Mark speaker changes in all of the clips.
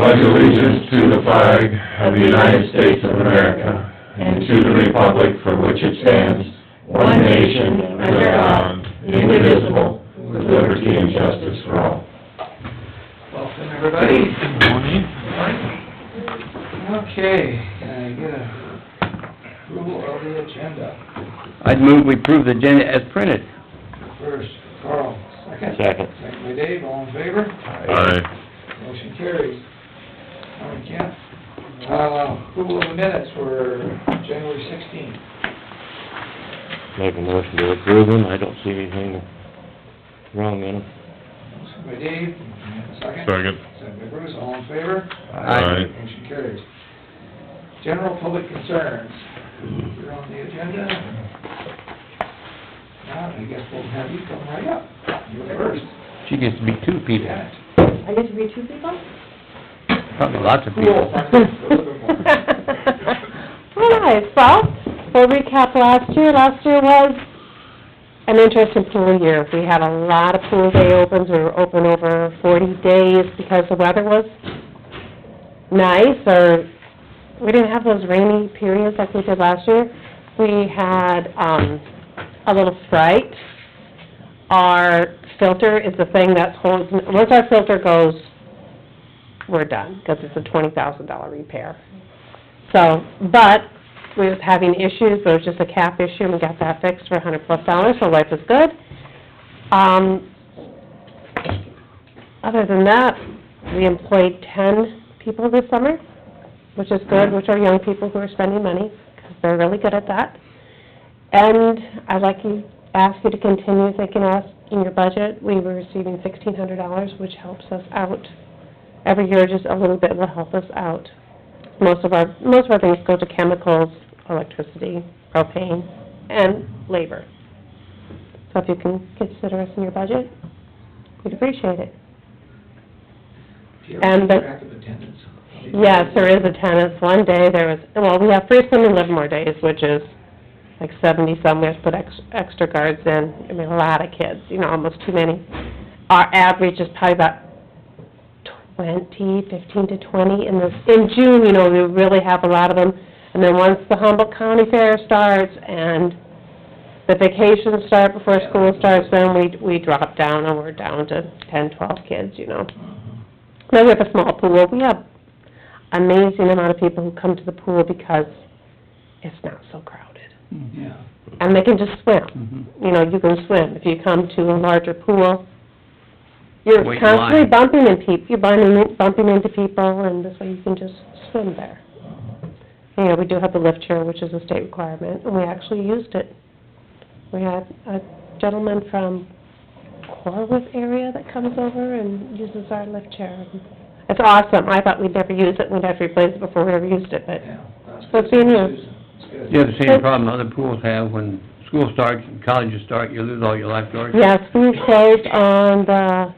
Speaker 1: pledge allegiance to the flag of the United States of America and to the republic for which it stands, one nation, under God, indivisible, with liberty and justice for all.
Speaker 2: Welcome, everybody. Good morning. Okay, can I get a approval of the agenda?
Speaker 3: I'd move we approve the agenda as printed.
Speaker 2: First, Carl, second.
Speaker 3: Second.
Speaker 2: Second by Dave, all in favor?
Speaker 1: Aye.
Speaker 2: Motion carries. All right, Kent. Approval of the minutes for January 16th.
Speaker 3: Make a motion to approve them, I don't see anything wrong in them.
Speaker 2: Motion by Dave, second.
Speaker 1: Second.
Speaker 2: Second by Bruce, all in favor?
Speaker 1: Aye.
Speaker 2: Motion carries. General public concerns. You're on the agenda. Now, I guess we'll have you come right up. You're first.
Speaker 3: She gets to be two people,
Speaker 2: Yeah.
Speaker 4: I get to be two people?
Speaker 3: probably lots of
Speaker 2: Cool.
Speaker 3: people.
Speaker 2: A little bit more.
Speaker 4: All right, well, we'll recap last year. Last year was an interesting pool year. We had a lot of pool day opens. We were open over 40 days because the weather was nice, or we didn't have those rainy periods like we did last year. We had a little fright. Our filter is the thing that holds, once our filter goes, we're done, because it's a $20,000 repair. So, but we was having issues, there was just a cap issue, and we got that fixed for $100+, so life is good. Other than that, we employed 10 people this summer, which is good, which are young people who are spending money, because they're really good at that. And I'd like to ask you to continue thinking us in your budget. We were receiving $1,600, which helps us out. Every year, just a little bit will help us out. Most of our things go to chemicals, electricity, propane, and labor. So if you can consider us in your budget, we'd appreciate it.
Speaker 2: Do you ever
Speaker 4: And
Speaker 2: keep
Speaker 4: the-
Speaker 2: track of attendance?
Speaker 4: Yes, there is attendance. One day there was, well, we have free swim and Livermore days, which is like 70-some. We have to put extra guards in. I mean, a lot of kids, almost too many. Our average is probably about 15 to 20 in June, we really have a lot of them. And then once the Humboldt County Fair starts and the vacations start before school starts, then we drop down and we're down to 10, 12 kids, Now we have a small pool. We have amazing amount of people who come to the pool because it's not so crowded.
Speaker 2: Yeah.
Speaker 4: And they can just swim. You can swim. If you come to a larger pool, you're
Speaker 3: Wait in
Speaker 4: constantly
Speaker 3: line.
Speaker 4: bumping into people, you're bumping into people, and this way you can just swim there. We do have the lift chair, which is a state requirement, and we actually used it. We had a gentleman from Corwith area that comes over and uses our lift chair. It's awesome. I thought we'd never use it, we'd have to replace it before we ever used it, but
Speaker 2: Yeah. That's
Speaker 4: So it's being
Speaker 2: good.
Speaker 4: used.
Speaker 2: It's good.
Speaker 3: You have the same problem other pools have when school starts and colleges start, you lose all your lifeguards.
Speaker 4: yes, we closed on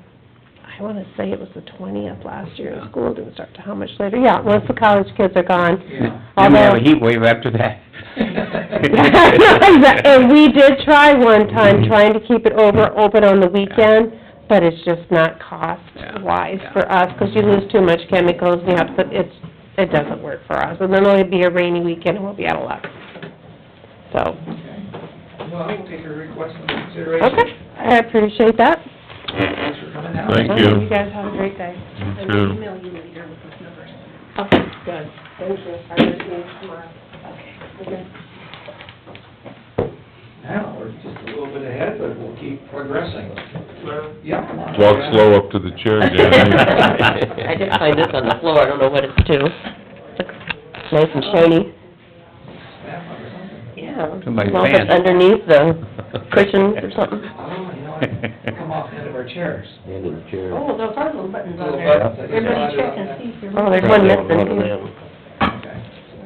Speaker 4: I want to say it was the 20th last year, and school didn't start till how much later? Yeah, once the college kids are gone.
Speaker 2: Yeah.
Speaker 3: Then we have a heat wave after that.
Speaker 4: And we did try one time, trying to keep it open on the weekend, but it's just not cost-wise for us, because you lose too much chemicals, and you have to put, it doesn't work for us. And then it'll be a rainy weekend, and we'll be out of luck. So,
Speaker 2: Okay. Well, we'll take your request into consideration.
Speaker 4: okay, I appreciate that.
Speaker 2: Thanks for coming out.
Speaker 1: Thank you.
Speaker 4: You guys have a great day.
Speaker 1: You too.
Speaker 4: Email you later with this number. Okay, good. Thank you. Our meeting tomorrow. Okay.
Speaker 2: Now, we're just a little bit ahead, but we'll keep progressing. Yeah, come on.
Speaker 1: Walk slow up to the chair, Danny.
Speaker 4: I did find this on the floor, I don't know what it's to. Looks nice and shiny.
Speaker 2: Snap or something.
Speaker 4: Yeah.
Speaker 3: Somebody's
Speaker 4: Well, if it's
Speaker 3: pants.
Speaker 4: underneath the cushions or something.
Speaker 2: Oh, come off the end of our chairs.
Speaker 3: End of the chair.
Speaker 4: Oh, those are little buttons
Speaker 2: Little buttons, I just
Speaker 4: Everybody
Speaker 2: wanted
Speaker 4: check
Speaker 2: on
Speaker 4: and
Speaker 2: that.
Speaker 4: see if you're... Oh, there's one missing.
Speaker 2: Okay.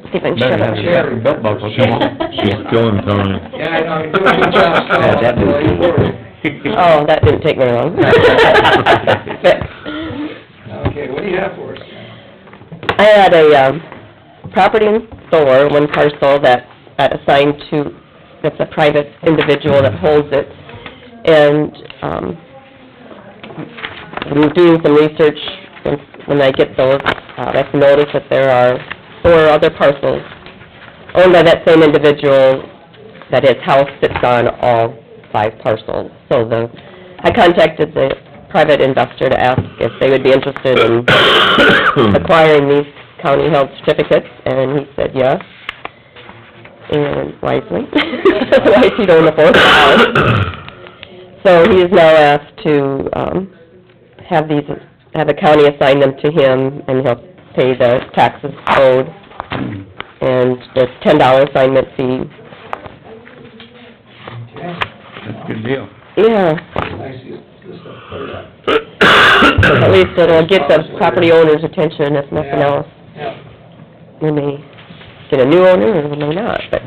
Speaker 4: See if I can
Speaker 3: Better
Speaker 4: shut
Speaker 3: have
Speaker 4: up.
Speaker 3: a separate belt buckle, come on.
Speaker 1: She's killing time.
Speaker 2: Yeah, I know, you're doing a good job, so.
Speaker 3: Yeah, that
Speaker 2: Don't
Speaker 3: moves.
Speaker 2: worry.
Speaker 4: Oh, that didn't take very long.
Speaker 2: Okay, what do you have for us?
Speaker 4: I had a, property in store, one parcel that I assigned to, that's a private individual that holds it. And, I'm doing some research, and when I get those
Speaker 5: That's notice that there are 4 other parcels owned by that same individual, that his house sits on all 5 parcels. So I contacted the private investor to ask if they would be interested in acquiring these county-held certificates, and he said yes, and wisely. Otherwise, he'd own a 4th house. So he is now asked to have the county assign them to him, and he'll pay the taxes owed and the $10 assignment fee.
Speaker 2: Okay.
Speaker 6: That's a good deal.
Speaker 5: Yeah,
Speaker 2: Nice, this stuff cleared up.
Speaker 5: at least it'll get the property owner's attention, if nothing else.
Speaker 2: Yeah.
Speaker 5: We may get a new owner, or we may not, but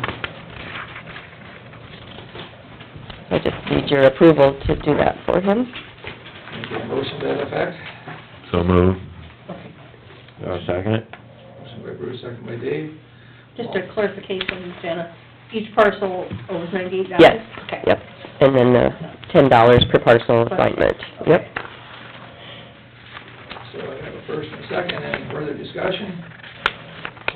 Speaker 5: I just need your approval to do that for him.
Speaker 2: Get a motion to that effect?
Speaker 3: So moved. I'll second it.
Speaker 2: Motion by Bruce, second by Dave.
Speaker 7: Just a clarification, Jana, each parcel owes $98?
Speaker 5: Yes,
Speaker 7: Okay.
Speaker 5: yep, and then $10 per parcel assignment, yep.
Speaker 2: So I have a first and a second, any further discussion?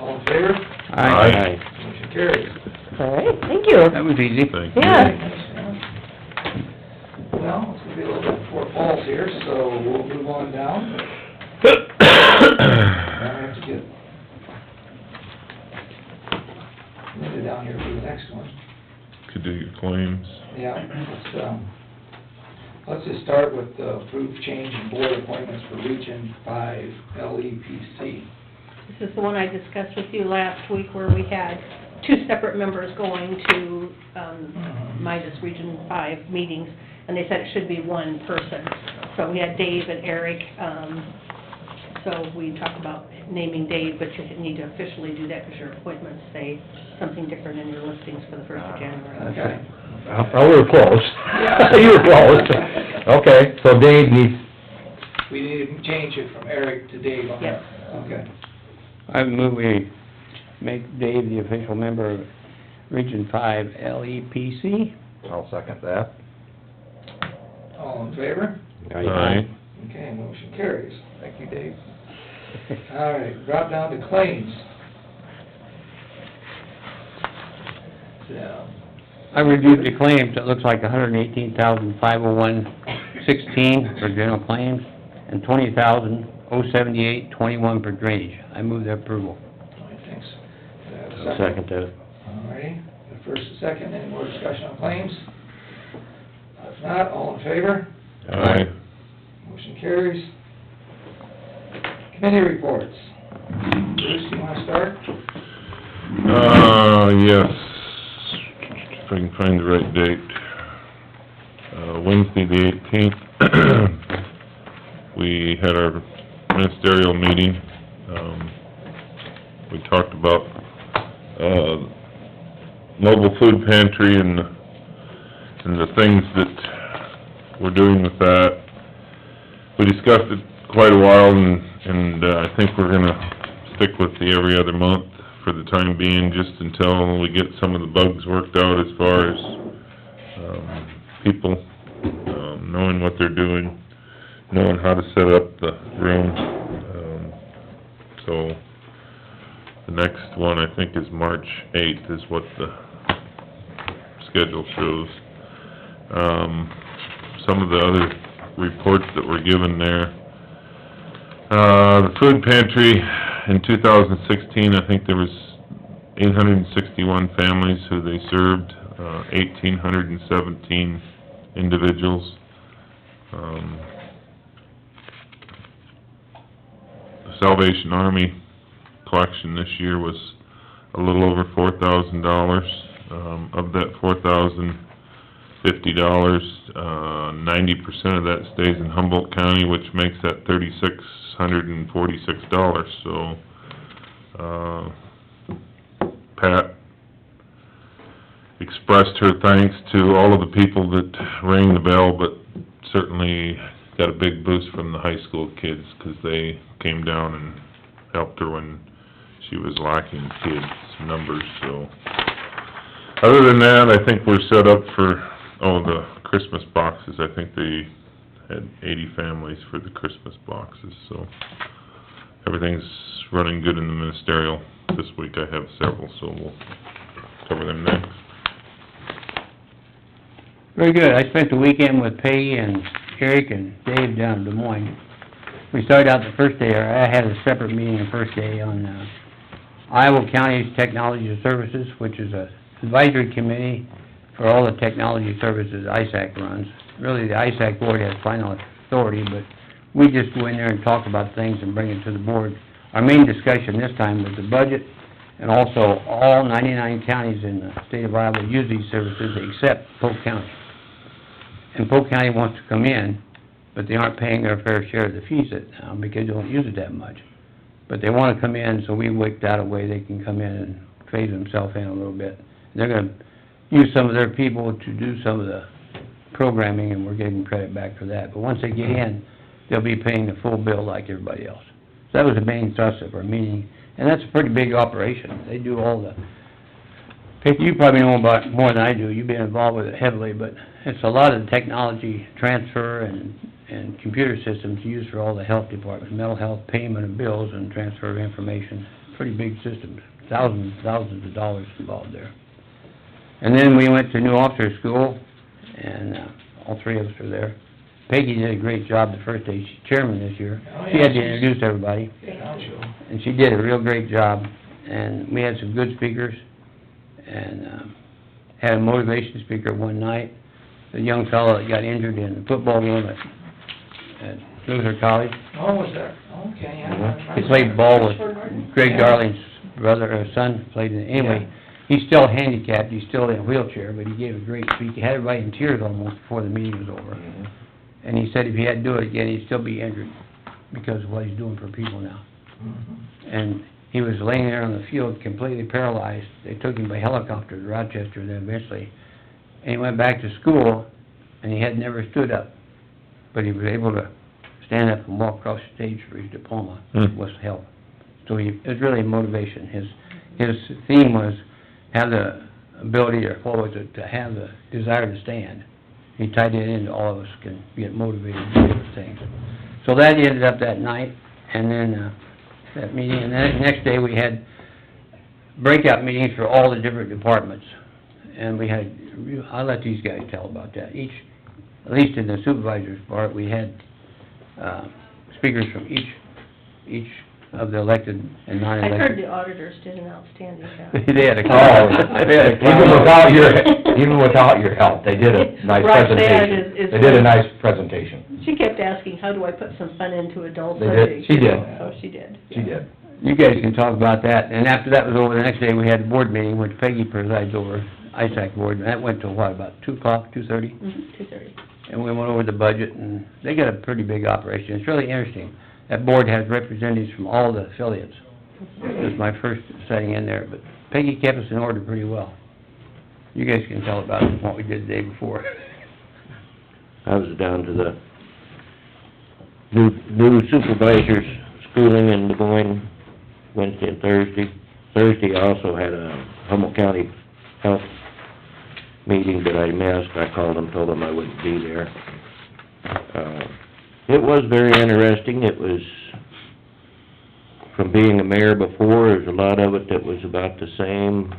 Speaker 2: All in favor?
Speaker 3: Aye.
Speaker 2: Motion carries.
Speaker 5: All right, thank you.
Speaker 6: That was easy.
Speaker 3: Thank you.
Speaker 5: Yeah.
Speaker 2: Well, it's gonna be a little bit before falls here, so we'll move on down. Now I have to get Linda down here for the next one.
Speaker 1: Could do your claims.
Speaker 2: Yeah, let's just start with the approved change in board appointments for Region 5 LEPC.
Speaker 7: This is the one I discussed with you last week where we had 2 separate members going to Midas Region 5 meetings, and they said it should be 1 person. So we had Dave and Eric, so we talked about naming Dave, but you need to officially do that because your appointments say something different in your listings for the 1st of January.
Speaker 2: Okay.
Speaker 8: Oh, we were close. You were close. Okay, so Dave needs,
Speaker 2: We need to change it from Eric to Dave on that.
Speaker 7: Yes.
Speaker 2: Okay.
Speaker 6: I move we make Dave the official member of Region 5 LEPC.
Speaker 8: I'll second that.
Speaker 2: All in favor?
Speaker 3: Aye.
Speaker 2: Okay, motion carries. Thank you, Dave. All right, drop down to claims. So,
Speaker 6: I reviewed the claims, it looks like $118,501.16 for general claims, and $20,078.21 for drainage. I move the approval.
Speaker 2: all right, thanks.
Speaker 3: I'll second that.
Speaker 2: All righty, the first and second, any more discussion on claims? If not, all in favor?
Speaker 1: Aye.
Speaker 2: Motion carries. Committee reports. Bruce, you wanna start?
Speaker 1: Yes, if I can find the right date. Wednesday, the 18th, we had our ministerial meeting. We talked about, mobile food pantry and the things that we're doing with that. We discussed it quite a while, and I think we're gonna stick with the every other month for the time being, just until we get some of the bugs worked out as far as, people, knowing what they're doing, knowing how to set up the room. So, the next one, I think, is March 8th, is what the schedule shows. Some of the other reports that were given there. The food pantry, in 2016, I think there was 861 families who they served, 1,817 individuals. The Salvation Army collection this year was a little over $4,000. Of that $4,050, 90% of that stays in Humboldt County, which makes that $3,646, so, Pat expressed her thanks to all of the people that rang the bell, but certainly got a big boost from the high school kids, 'cause they came down and helped her when she was lacking kids numbers, so. Other than that, I think we're set up for, the Christmas boxes. I think they had 80 families for the Christmas boxes, so everything's running good in the ministerial. This week I have several, so we'll cover them next.
Speaker 6: Very good. I spent the weekend with Peggy and Eric and Dave down in Des Moines. We started out the first day, or I had a separate meeting the first day on, Iowa County's Technology Services, which is a advisory committee for all the technology services ISAC runs. Really, the ISAC board has final authority, but we just go in there and talk about things and bring it to the board. Our main discussion this time was the budget, and also all 99 counties in the state of Iowa use these services except Polk County. And Polk County wants to come in, but they aren't paying their fair share of the fees now because they don't use it that much. But they wanna come in, so we worked out a way they can come in and phase themselves in a little bit. They're gonna use some of their people to do some of the programming, and we're getting credit back for that. But once they get in, they'll be paying the full bill like everybody else. So that was the main thrust of our meeting, and that's a pretty big operation. They do all the, you probably know about it more than I do, you've been involved with it heavily, but it's a lot of the technology transfer and computer systems used for all the health departments, mental health, payment of bills and transfer of information. Pretty big systems, thousands of dollars involved there. And then we went to new officer school, and all three of us were there. Peggy did a great job the first day, she's chairman this year. She had to introduce everybody, and she did a real great job. And we had some good speakers, and had a motivation speaker one night, the young fellow that got injured in the football game at Luther College.
Speaker 2: Oh, was there? Okay, yeah.
Speaker 6: He played ball with Greg Darling's brother, or son, played in, anyway, he's still handicapped, he's still in a wheelchair, but he gave a great speech. He had everybody in tears almost before the meeting was over. And he said if he had to do it again, he'd still be injured because of what he's doing for people now. And he was laying there on the field completely paralyzed. They took him by helicopter to Rochester then eventually. And he went back to school, and he had never stood up. But he was able to stand up and walk across the stage for his diploma with help. So it was really a motivation. His theme was have the ability, or what was it, to have the desire to stand. He tied it into all of us can get motivated to do different things. So that ended up that night, and then that meeting, and then the next day we had breakout meetings for all the different departments. And we had, I'll let these guys tell about that. Each, at least in the supervisor's part, we had speakers from each of the elected and
Speaker 7: I
Speaker 6: non-elected.
Speaker 7: heard the auditors did an outstanding job.
Speaker 6: They had a
Speaker 8: Even without your help, they did a nice
Speaker 7: Roxanne
Speaker 8: presentation.
Speaker 7: is
Speaker 8: They did a nice presentation.
Speaker 7: She kept asking, how do I put some fun into adult
Speaker 8: They did.
Speaker 7: subjects?
Speaker 8: She did.
Speaker 7: Oh, she did.
Speaker 8: She did.
Speaker 6: You guys can talk about that, and after that was over, the next day we had a board meeting, which Peggy presides over, ISAC board, and that went till what, about 2:00, 2:30?
Speaker 7: 2:30.
Speaker 6: And we went over the budget, and they got a pretty big operation. It's really interesting. That board has representatives from all the affiliates. This is my first setting in there, but Peggy kept us in order pretty well. You guys can tell about what we did the day before.
Speaker 3: I was down to the new supervisors schooling in Des Moines Wednesday and Thursday. Thursday I also had a Humboldt County Health meeting that I missed. I called them, told them I wouldn't be there. It was very interesting. It was, from being a mayor before, there's a lot of it that was about the same,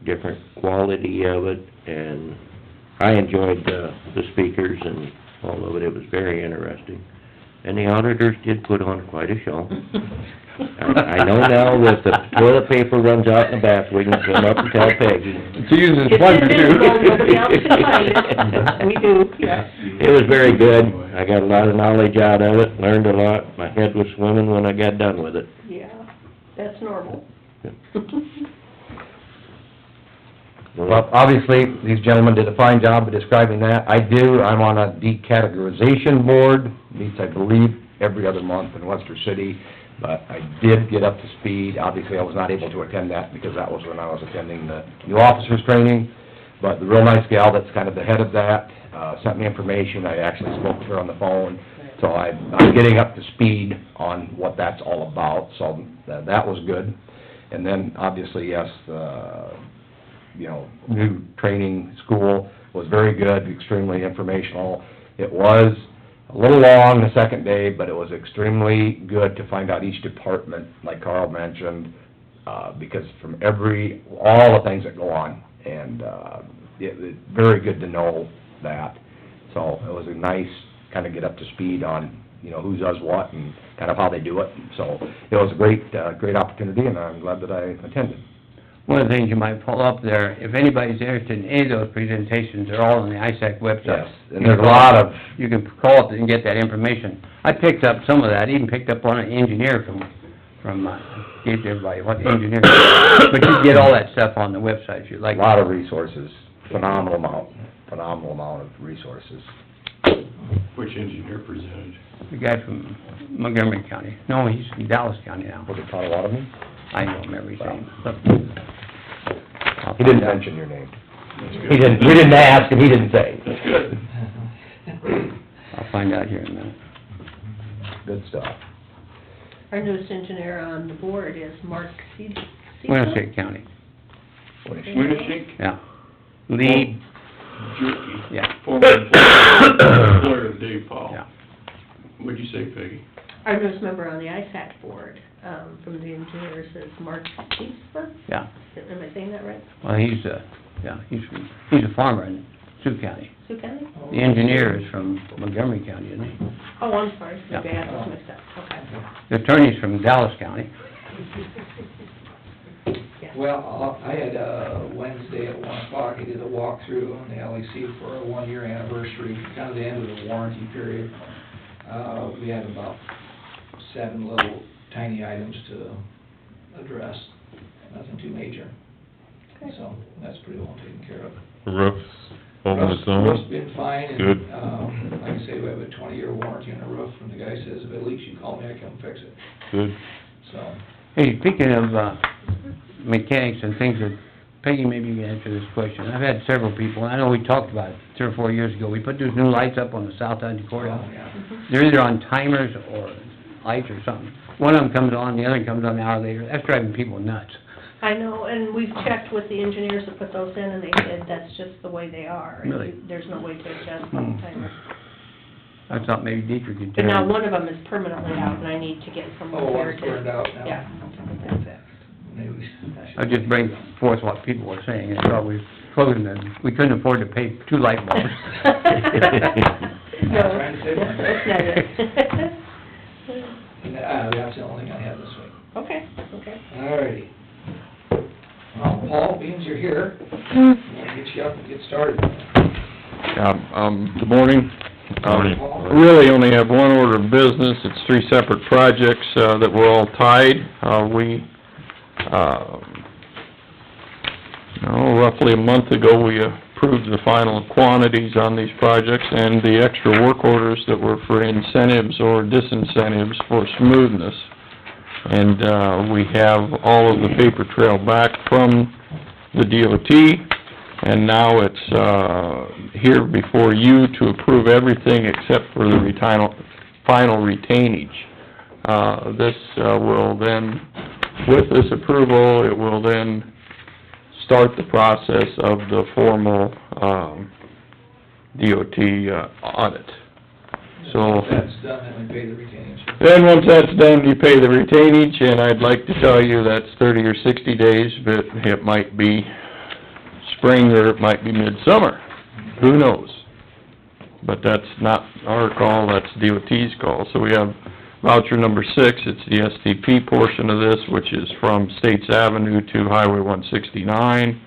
Speaker 3: different quality of it, and I enjoyed the speakers and all of it. It was very interesting. And the auditors did put on quite a show. I know now that the toilet paper runs out in the bath, we can come up and tell Peggy.
Speaker 6: She uses
Speaker 7: It's
Speaker 6: plunger too.
Speaker 7: invisible, nobody else can find it. We do, yeah.
Speaker 3: It was very good. I got a lot of knowledge out of it, learned a lot. My head was swimming when I got done with it.
Speaker 7: Yeah, that's normal.
Speaker 8: Well, obviously, these gentlemen did a fine job of describing that. I'm on a decategorization board, meets, I believe, every other month in Webster City, but I did get up to speed. Obviously, I was not able to attend that because that was when I was attending the new officers training, but the real nice gal that's kind of the head of that, sent me information. I actually spoke with her on the phone, so I'm getting up to speed on what that's all about, so that was good. And then, obviously, yes, new training school was very good, extremely informational. It was a little long the second day, but it was extremely good to find out each department, like Carl mentioned, because from all the things that go on, and, it's very good to know that. So it was a nice, kinda get up to speed on, who does what and kind of how they do it. So it was a great opportunity, and I'm glad that I attended.
Speaker 6: One of the things you might pull up there, if anybody's interested in any of those presentations, they're all on the ISAC website.
Speaker 8: Yes, and there's a lot of,
Speaker 6: You can call up and get that information. I picked up some of that, even picked up on an engineer gave to everybody what the engineer, but you get all that stuff on the website if you'd like.
Speaker 8: a lot of resources, phenomenal amount of resources.
Speaker 1: Which engineer presented?
Speaker 6: The guy from Montgomery County. No, he's from Dallas County now.
Speaker 8: Was it Potawatomi?
Speaker 6: I don't remember his name.
Speaker 8: He didn't mention your name. We didn't ask, and he didn't say.
Speaker 1: That's good.
Speaker 6: I'll find out here in a minute.
Speaker 8: Good stuff.
Speaker 7: Our newest engineer on the board is Mark Cecil.
Speaker 6: Winneshiek County,
Speaker 1: Winneshiek?
Speaker 6: yeah. Lee,
Speaker 1: Jerky.
Speaker 6: yeah,
Speaker 1: Former employer of Dave Powell.
Speaker 6: yeah.
Speaker 1: What'd you say, Peggy?
Speaker 7: Our newest member on the ISAC board, from the engineers is Mark Cecil.
Speaker 6: Yeah,
Speaker 7: Am I saying that right?
Speaker 6: well, he's a farmer in Sioux County.
Speaker 7: Sioux County?
Speaker 6: The engineer is from Montgomery County, isn't he?
Speaker 7: Oh, I'm sorry,
Speaker 6: Yeah.
Speaker 7: maybe I had those mixed up, okay.
Speaker 6: The attorney's from Dallas County.
Speaker 7: Yeah.
Speaker 2: Well, I had, Wednesday at 1:00, I did a walkthrough on the LEC for a 1-year anniversary, kind of the end of the warranty period. We had about 7 little tiny items to address, nothing too major.
Speaker 7: Okay.
Speaker 2: So, that's pretty well taken care of.
Speaker 1: Roof's holding its own?
Speaker 2: Roof's been fine, and,
Speaker 1: Good.
Speaker 2: like I say, we have a 20-year warranty on the roof, and the guy says if it leaks, you call me, I come fix it,
Speaker 1: Good.
Speaker 2: so.
Speaker 6: Hey, speaking of, mechanics and things that, Peggy, maybe you can answer this question. I've had several people, and I know we talked about it 3 or 4 years ago. We put those new lights up on the south side of the courthouse.
Speaker 2: Yeah.
Speaker 6: They're either on timers or lights or something. One of them comes on, the other comes on an hour later. That's driving people nuts.
Speaker 7: I know, and we've checked with the engineers that put those in, and they said that's just the way they are. and
Speaker 6: Really?
Speaker 7: There's no way to adjust on the timer.
Speaker 6: I thought maybe Dietrich could
Speaker 7: But
Speaker 6: tell.
Speaker 7: now, one of them is permanently out, and I need to get someone
Speaker 2: Oh,
Speaker 7: here
Speaker 2: one's
Speaker 7: to...
Speaker 2: burned out now.
Speaker 7: Yeah, to get that fixed.
Speaker 2: Maybe.
Speaker 6: I just bring forth what people were saying, and thought we closing them. We couldn't afford to pay 2 light bulbs.
Speaker 7: No,
Speaker 2: Trying to save money.
Speaker 7: that's not it.
Speaker 2: That's the only thing I have this week.
Speaker 7: Okay, okay.
Speaker 2: Alrighty. Well, Paul, beans you're here, we'll get you up and get started.
Speaker 9: Good morning.
Speaker 2: Paul?
Speaker 9: Really only have one order of business. It's 3 separate projects that were all tied. Roughly a month ago, we approved the final quantities on these projects and the extra work orders that were for incentives or disincentives for smoothness. And we have all of the paper trail back from the DOT, and now it's here before you to approve everything except for the final retainage. This will then, with this approval, it will then start the process of the formal DOT audit. So,
Speaker 2: Once that's done, then we pay the retainage.
Speaker 9: then once that's done, you pay the retainage, and I'd like to tell you that's 30 or 60 days, but it might be spring or it might be midsummer. Who knows? But that's not our call, that's DOT's call. So we have voucher number 6, it's the STP portion of this, which is from States Avenue to Highway 169.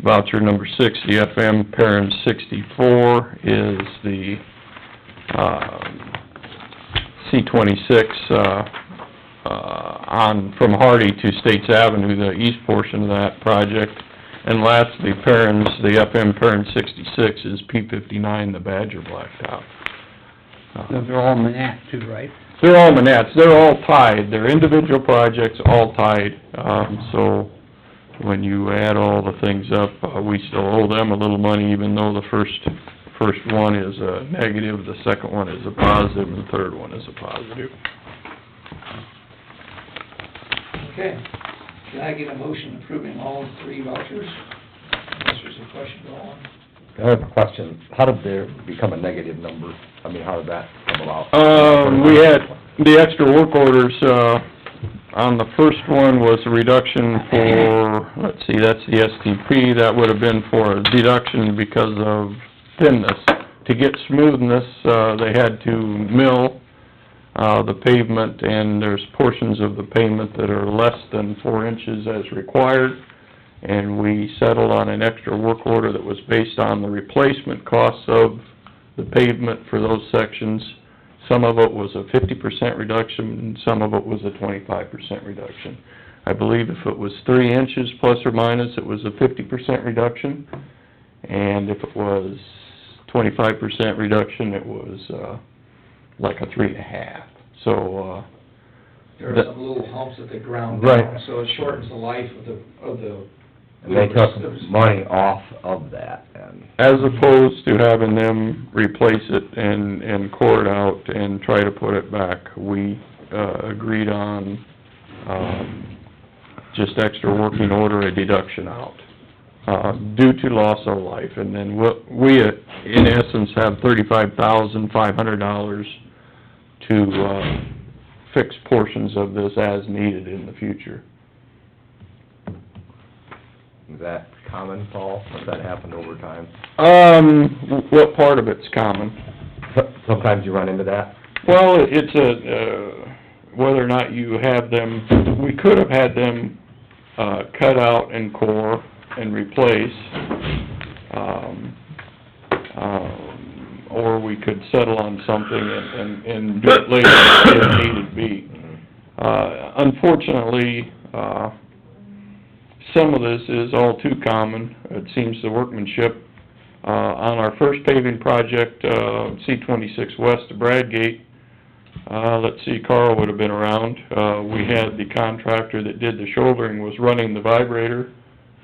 Speaker 9: Voucher number 6, the FM Perrin 64, is the, C26, from Hardy to States Avenue, the east portion of that project. And lastly, Perrin's, the FM Perrin 66 is P59, the Badger Blacktop.
Speaker 6: Those are all Manat too, right?
Speaker 9: They're all Manats, they're all tied, they're individual projects, all tied. So when you add all the things up, we still owe them a little money, even though the first one is a negative, the second one is a positive, and the third one is a positive.
Speaker 2: Okay, can I get a motion approving all 3 vouchers? Unless there's a question going on.
Speaker 8: I have a question. How did there become a negative number? I mean, how did that come about?
Speaker 9: We had the extra work orders, on the first one was a reduction for, let's see, that's the STP, that would have been for a deduction because of thinness. To get smoothness, they had to mill, the pavement, and there's portions of the pavement that are less than 4 inches as required. And we settled on an extra work order that was based on the replacement costs of the pavement for those sections. Some of it was a 50% reduction, and some of it was a 25% reduction. I believe if it was 3 inches plus or minus, it was a 50% reduction, and if it was 25% reduction, it was, like a 3.5. So,
Speaker 2: There are some little humps at the ground
Speaker 8: Right.
Speaker 2: down, so it shortens the life of the.
Speaker 8: And they took money off of that, and...
Speaker 9: as opposed to having them replace it and core it out and try to put it back, we, agreed on, just extra working order, a deduction out, due to loss of life. And then we, in essence, have $35,500 to, fix portions of this as needed in the future.
Speaker 8: Is that common, Paul? Has that happened over time?
Speaker 9: What part of it's common?
Speaker 8: Sometimes you run into that?
Speaker 9: Well, it's whether or not you have them, we could have had them, cut out and core and replace, or we could settle on something and do it later if needed be. Unfortunately, some of this is all too common. It seems the workmanship, on our first paving project, C-26 west of Bradgate, let's see, Carl would have been around. We had the contractor that did the shouldering was running the vibrator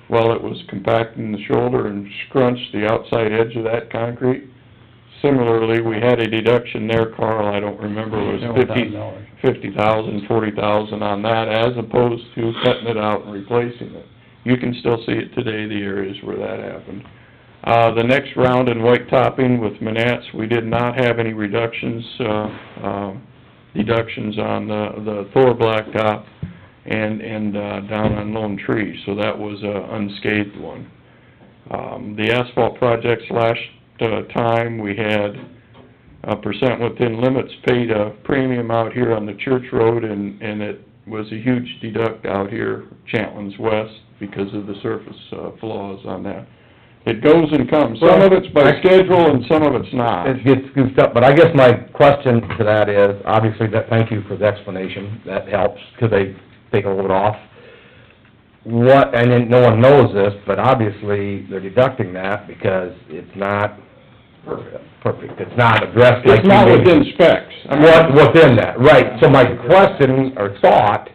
Speaker 9: while it was compacting the shoulder and scrunched the outside edge of that concrete. Similarly, we had a deduction there, Carl, I don't remember, it was $50,000, $40,000 on that, as opposed to cutting it out and replacing it. You can still see it today, the areas where that happened. The next round in white topping with Manats, we did not have any reductions, deductions on the Thor blacktop and down on Lone Tree, so that was a unscathed one. The asphalt projects last time, we had a percent within limits paid a premium out here on the Church Road, and it was a huge deduct out here, Chantlin's West, because of the surface flaws on that. It goes and comes. Some of it's by schedule and some of it's not.
Speaker 8: It gets goofed up, but I guess my question to that is, obviously, thank you for the explanation, that helps, because they take a load off. And then no one knows this, but obviously, they're deducting that because it's not perfect, it's not addressed like...
Speaker 9: It's not within specs.
Speaker 8: Within that, right. So my question or thought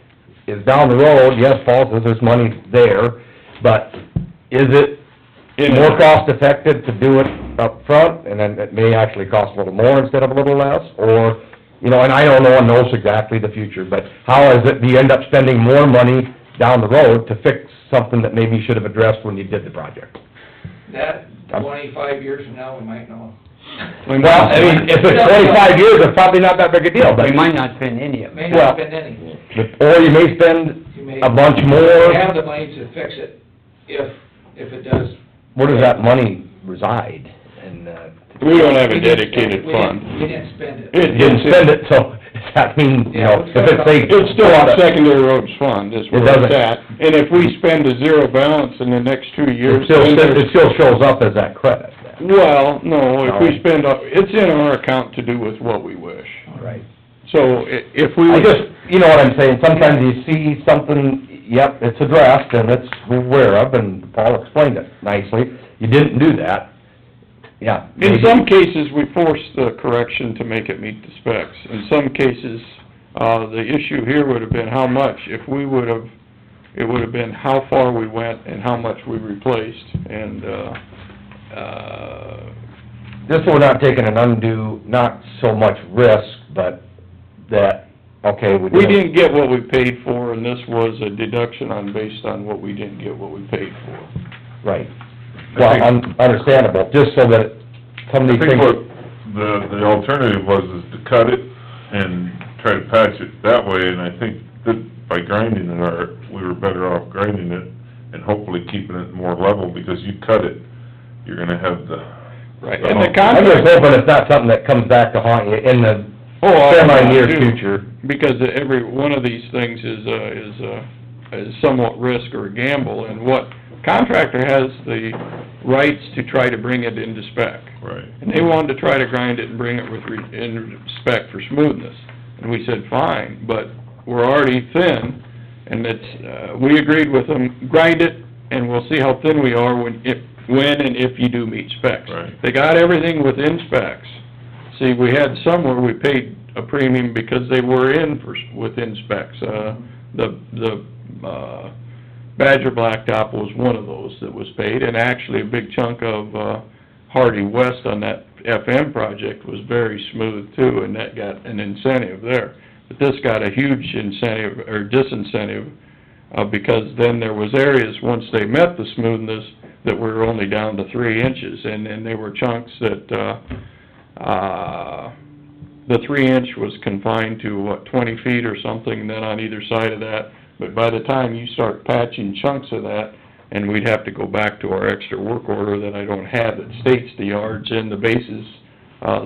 Speaker 8: is down the road, yes, Paul says there's money there, but is it more cost-effective to do it up front, and then it may actually cost a little more instead of a little less? Or, you know, and I know no one knows exactly the future, but how is it, do you end up spending more money down the road to fix something that maybe you should have addressed when you did the project?
Speaker 2: That, 25 years from now, we might know.
Speaker 8: Well, I mean, if it's 25 years, it's probably not that big a deal, but...
Speaker 6: We might not spend any of it.
Speaker 2: May not spend any.
Speaker 8: Or you may spend
Speaker 2: You may-
Speaker 8: a bunch
Speaker 2: You
Speaker 8: more.
Speaker 2: have the money to fix it, if it does.
Speaker 8: Where does that money reside? And,
Speaker 9: We don't have a dedicated fund.
Speaker 2: We didn't spend it.
Speaker 8: you didn't spend it, so, I mean, you know, if it's a...
Speaker 9: It's still on secondary roads fund, is where
Speaker 8: It doesn't.
Speaker 9: it's at. And if we spend a zero balance in the next 2 years...
Speaker 8: It still shows up as that credit, then.
Speaker 9: Well, no, if we spend, it's in our account to do with what we wish.
Speaker 8: Right.
Speaker 9: So if we...
Speaker 8: I just, you know what I'm saying, sometimes you see something, yep, it's addressed, and it's aware of, and Paul explained it nicely. You didn't do that, yeah.
Speaker 9: In
Speaker 8: maybe.
Speaker 9: some cases, we force the correction to make it meet the specs. In some cases, the issue here would have been how much. If we would have, it would have been how far we went and how much we replaced, and,
Speaker 8: Just so we're not taking an undue, not so much risk, but that, okay,
Speaker 9: we didn't get what we paid for, and this was a deduction based on what we didn't get what we paid for.
Speaker 8: Right. well, understandable, just so that somebody
Speaker 1: I think
Speaker 8: thinks...
Speaker 1: what the alternative was is to cut it and try to patch it that way, and I think that by grinding it, we were better off grinding it and hopefully keeping it more level, because you cut it, you're gonna have the...
Speaker 9: Right, and the
Speaker 8: I'm just
Speaker 9: contract...
Speaker 8: hoping it's not something that comes back to haunt you in the
Speaker 9: Oh,
Speaker 8: semi-near
Speaker 9: I do,
Speaker 8: future.
Speaker 9: Because every one of these things is somewhat risk or a gamble, and what contractor has the rights to try to bring it into spec.
Speaker 1: Right.
Speaker 9: And they wanted to try to grind it and bring it in spec for smoothness. And we said, fine, but we're already thin, and we agreed with them, grind it, and we'll see how thin we are when and if you do meet specs.
Speaker 1: Right.
Speaker 9: They got everything within specs. See, we had some where we paid a premium because they were within specs. The Badger Blacktop was one of those that was paid, and actually a big chunk of Hardy West on that FM project was very smooth too, and that got an incentive there. But this got a huge incentive, or disincentive, because then there was areas, once they met the smoothness, that were only down to 3 inches, and then there were chunks that, the 3-inch was confined to, 20 feet or something, and then on either side of that, but by the time you start patching chunks of that, and we'd have to go back to our extra work order that I don't have that states the yards and the bases,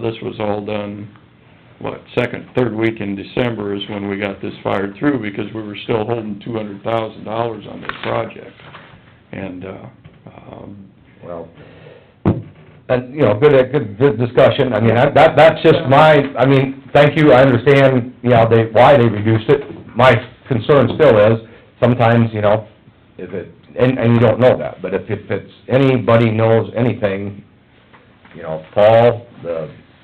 Speaker 9: this was all done, second, third week in December is when we got this fired through, because we were still holding $200,000 on this project, and,
Speaker 8: Well, and, good discussion, I mean, that's just thank you, I understand, why they reduced it. My concern still is, sometimes, if it, and you don't know that, but if it's, anybody knows anything, Paul,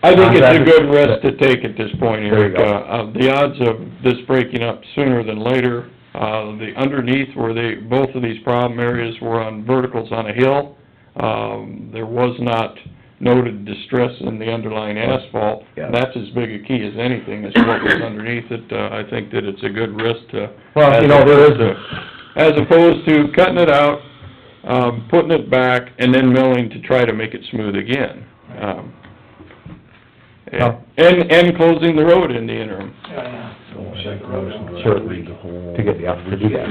Speaker 9: I think it's a good risk to take at this point,
Speaker 8: There you
Speaker 9: Eric.
Speaker 8: go.
Speaker 9: The odds of this breaking up sooner than later, the underneath where both of these problem areas were on verticals on a hill, there was not noted distress in the underlying asphalt.
Speaker 8: Yeah.
Speaker 9: That's as big a key as anything, is what was underneath it. I think that it's a good risk to...
Speaker 8: Well, there is
Speaker 9: as opposed to cutting it out, putting it back, and then milling to try to make it smooth again. And closing the road in the interim.
Speaker 8: Sure, to get the option to do that,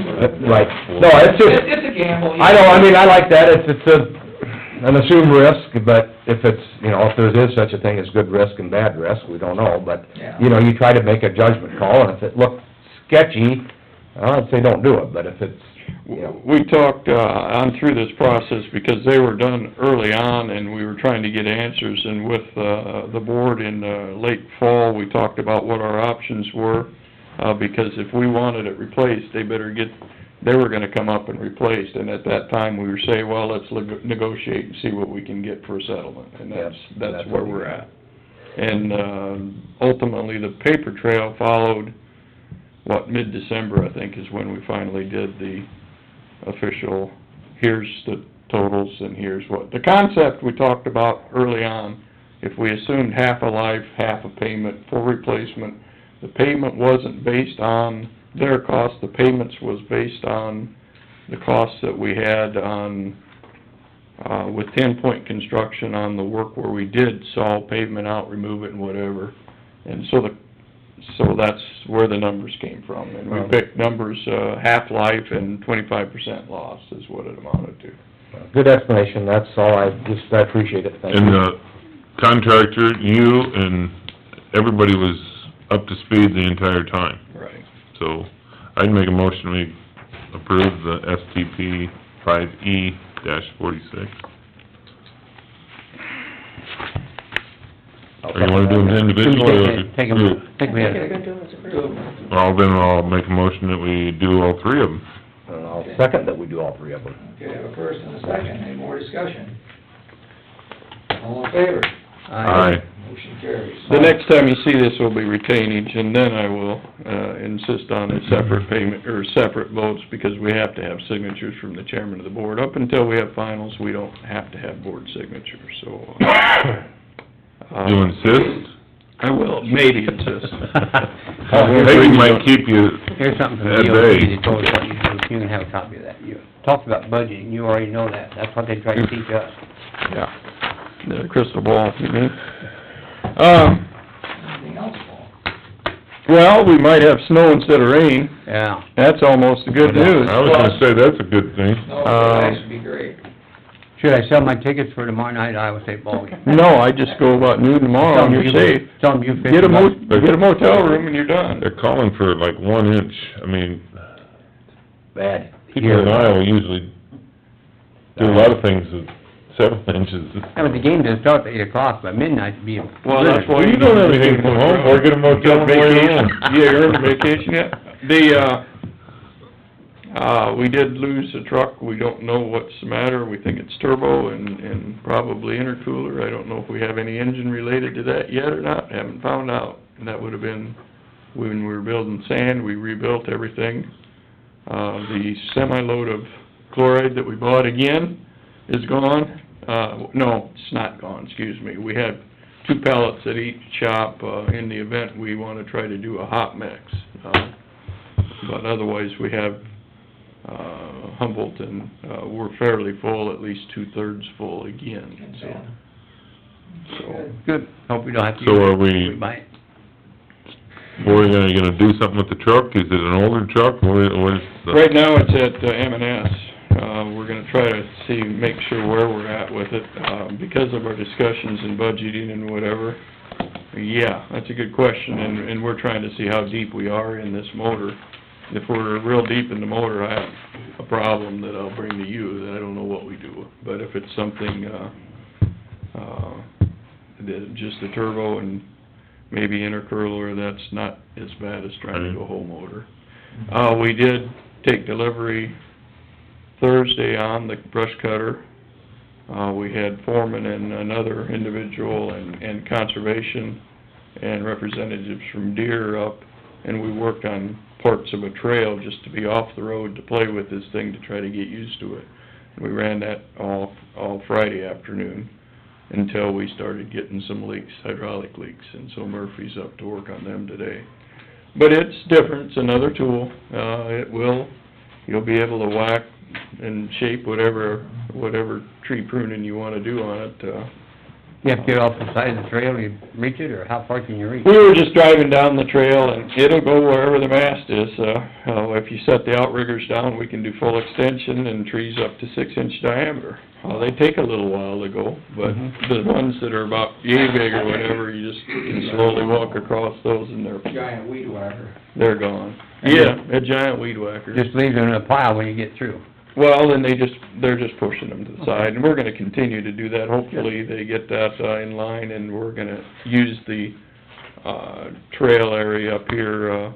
Speaker 8: right. No, it's just,
Speaker 2: It's a gamble.
Speaker 8: I know, I like that, it's an assumed risk, but if it's, if there is such a thing as good risk and bad risk, we don't know, but,
Speaker 2: Yeah.
Speaker 8: You try to make a judgment call, and if it looks sketchy, I'd say don't do it, but if it's,
Speaker 9: We talked, on through this process, because they were done early on, and we were trying to get answers, and with, the board in, late fall, we talked about what our options were, because if we wanted it replaced, they were gonna come up and replace, and at that time, we were saying, well, let's negotiate and see what we can get for a settlement, and that's where we're at. And, ultimately, the paper trail followed, mid-December, I think, is when we finally did the official, here's the totals and here's what. The concept we talked about early on, if we assumed half a life, half a payment for replacement, the payment wasn't based on their cost, the payments was based on the costs that we had on, with 10-point construction on the work where we did saw pavement out, remove it and whatever. And so that's where the numbers came from, and we picked numbers, half-life and 25% loss is what it amounted to.
Speaker 8: good explanation, that's all, I appreciate it, thank you.
Speaker 1: And the contractor, you and everybody was up to speed the entire time.
Speaker 9: Right.
Speaker 1: So, I'd make a motion, we approve the STP 5E-46. Or you wanna do them individually, or
Speaker 6: Take them,
Speaker 1: group?
Speaker 6: I think we
Speaker 7: They're
Speaker 6: had,
Speaker 7: gonna do it as a group.
Speaker 1: Well, then I'll make a motion that we do all three of them.
Speaker 8: And I'll second that we do all three of them.
Speaker 2: Okay, I have a first and a second, any more discussion? All in favor?
Speaker 1: Aye.
Speaker 2: Motion carries.
Speaker 9: The next time you see this will be retainage, and then I will, insist on a separate payment, or separate votes, because we have to have signatures from the chairman of the board. Up until we have finals, we don't have to have board signatures, so,
Speaker 1: You insist?
Speaker 9: I will, maybe insist.
Speaker 1: Peggy might keep you
Speaker 6: here's something from
Speaker 1: at
Speaker 6: the
Speaker 1: bay.
Speaker 6: DOT, they told us what you do. You can have a copy of that. You talked about budgeting, you already know that, that's what they try to teach us.
Speaker 9: Yeah, the crystal ball, you mean?
Speaker 2: Anything else, Paul?
Speaker 9: Well, we might have snow instead of rain,
Speaker 6: Yeah.
Speaker 9: that's almost the good news.
Speaker 1: I was gonna say, that's a good thing.
Speaker 2: No, that should be great.
Speaker 6: Should I sell my tickets for tomorrow night Iowa State ball game?
Speaker 9: No, I just go about noon tomorrow and you're safe.
Speaker 6: Tell them you fixed
Speaker 9: Get a
Speaker 6: it.
Speaker 9: get a motel room and you're done.
Speaker 1: They're calling for like 1 inch, I mean,
Speaker 8: Bad.
Speaker 1: people in Iowa usually do a lot of things at 7 inches.
Speaker 6: Yeah, but the game doesn't start at 8 o'clock, by midnight it'd be...
Speaker 9: Well, that's why
Speaker 1: You don't have anything to come home for, get a motel room where you
Speaker 9: Vacation.
Speaker 1: want.
Speaker 9: Yeah, you earned vacation yet? We did lose a truck, we don't know what's the matter, we think it's turbo and probably intercooler, I don't know if we have any engine related to that yet or not, haven't found out. And that would've been, when we were building sand, we rebuilt everything. The semi-load of chloride that we bought again is gone. No, it's not gone, excuse me. We have 2 pallets at each shop. In the event, we wanna try to do a hot mix. But otherwise, we have, Humboldt and, we're fairly full, at least 2/3 full again, so.
Speaker 6: Good, hope we don't have to...
Speaker 1: So are
Speaker 6: use it.
Speaker 1: we-
Speaker 6: We might.
Speaker 1: Were you gonna do something with the truck? Is it an older truck? What is the...
Speaker 9: Right now, it's at M&S. We're gonna try to see, make sure where we're at with it, because of our discussions and budgeting and whatever. Yeah, that's a good question, and we're trying to see how deep we are in this motor. If we're real deep in the motor, I have a problem that I'll bring to you, that I don't know what we do. But if it's something, that just the turbo and maybe intercooler, that's not as bad as trying to go whole motor. We did take delivery Thursday on the brush cutter. We had foreman and another individual and conservation and representatives from Deere up, and we worked on parts of a trail just to be off the road to play with this thing to try to get used to it. We ran that all Friday afternoon until we started getting some leaks, hydraulic leaks, and so Murphy's up to work on them today. But it's different, it's another tool. You'll be able to whack and shape whatever tree pruning you wanna do on it.
Speaker 6: You have to get off the side of the trail, you reach it, or how far can you reach?
Speaker 9: We were just driving down the trail, and it'll go wherever the mast is. If you set the outriggers down, we can do full extension and trees up to 6-inch diameter. They take a little while to go, but the ones that are about yay big or whatever, you just can slowly walk across those and
Speaker 2: Giant weed whacker.
Speaker 9: they're gone. Yeah, a giant weed whacker.
Speaker 6: Just leave it in a pile when you get through.
Speaker 9: Well, then they're just pushing them to the side, and we're gonna continue to do that. Hopefully, they get that in line, and we're gonna use the, trail area up here,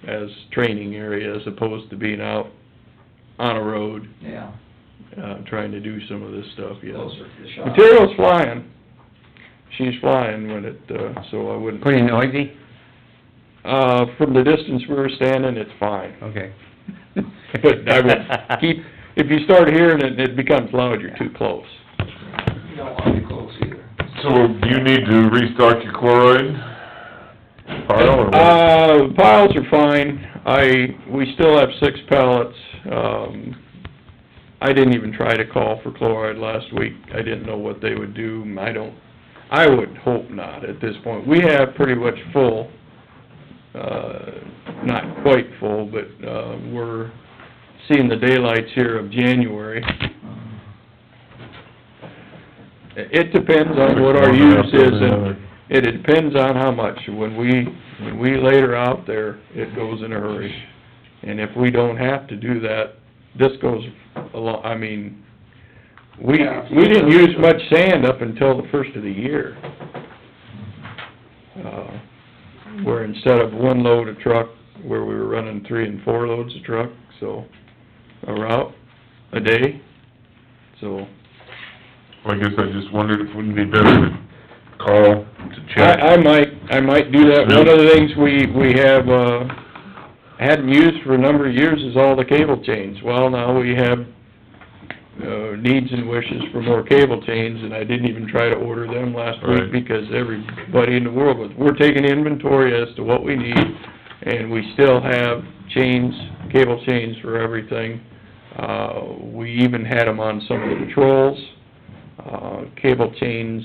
Speaker 9: as training area as opposed to being out on a road,
Speaker 2: Yeah,
Speaker 9: trying to do some of this stuff, yes.
Speaker 2: closer to the shop.
Speaker 9: Material's flying. She's flying when it, so I wouldn't...
Speaker 6: Pretty noisy?
Speaker 9: From the distance we were standing, it's fine.
Speaker 6: Okay.
Speaker 9: But I would keep, if you start hearing it, it becomes loud, you're too close.
Speaker 2: You don't wanna be close either.
Speaker 1: So, do you need to restock your chloride pile, or what?
Speaker 9: Piles are fine. We still have 6 pallets. I didn't even try to call for chloride last week. I didn't know what they would do. I would hope not at this point. We have pretty much full, not quite full, but, we're seeing the daylights here of January. It depends on what our use is, and it depends on how much. When we later out there, it goes in a hurry. And if we don't have to do that, this goes along, I mean, we didn't use much sand up until the first of the year. Where instead of 1 load a truck, where we were running 3 and 4 loads a truck, so, a route, a day, so.
Speaker 1: I guess I just wondered if it wouldn't be better to call to check.
Speaker 9: I might do that. One of the things we have, hadn't used for a number of years is all the cable chains. Well, now we have, needs and wishes for more cable chains, and I didn't even try to order them last week
Speaker 1: Right.
Speaker 9: because everybody in the world was, we're taking inventory as to what we need, and we still have chains cable chains for everything. We even had them on some of the patrols. Cable chains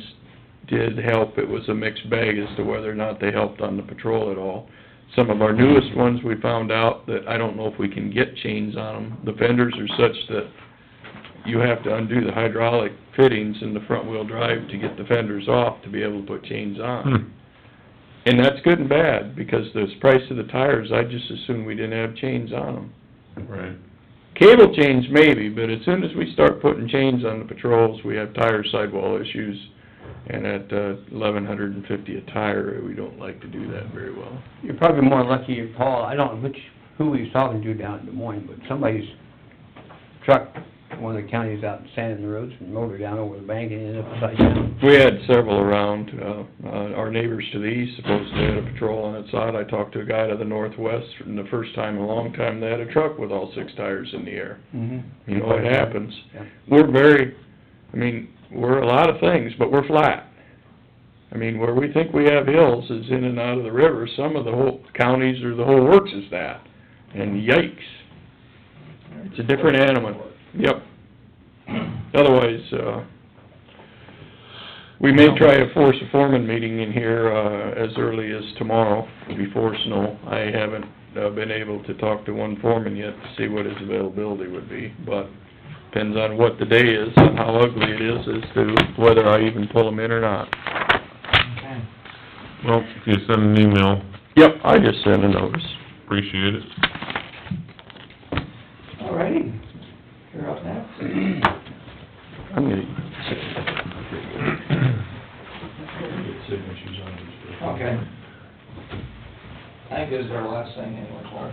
Speaker 9: did help. It was a mixed bag as to whether or not they helped on the patrol at all. Some of our newest ones, we found out that I don't know if we can get chains on them. The fenders are such that you have to undo the hydraulic fittings in the front-wheel drive to get the fenders off to be able to put chains on. And that's good and bad, because the price of the tires, I just assumed we didn't have chains on them.
Speaker 1: Right.
Speaker 9: Cable chains maybe, but as soon as we start putting chains on the patrols, we have tire sidewall issues. And at $1,150 a tire, we don't like to do that very well.
Speaker 6: You're probably more lucky, Paul, I don't know who he was talking to down in Des Moines, but somebody's truck, one of the counties out sanding the roads and motored down over the bank and ended up upside down.
Speaker 9: We had several around. Our neighbors to the east supposedly had a patrol on its side. I talked to a guy to the northwest, and the first time in a long time, they had a truck with all 6 tires in the air. You know, it happens.
Speaker 6: Yeah.
Speaker 9: We're a lot of things, but we're flat. I mean, where we think we have hills is in and out of the river. Some of the whole counties or the whole works is that. And yikes. It's a different animal. Yep. Otherwise, we may try to force a foreman meeting in here, as early as tomorrow, before snow. I haven't, been able to talk to one foreman yet to see what his availability would be, but depends on what the day is and how ugly it is as to whether I even pull them in or not.
Speaker 2: Okay.
Speaker 1: Well, if you send an email,
Speaker 9: Yep, I just sent a notice.
Speaker 1: appreciate it.
Speaker 2: All righty. You're up next.
Speaker 9: I'm gonna...
Speaker 2: Okay. I think this is our last thing anyway, Paul.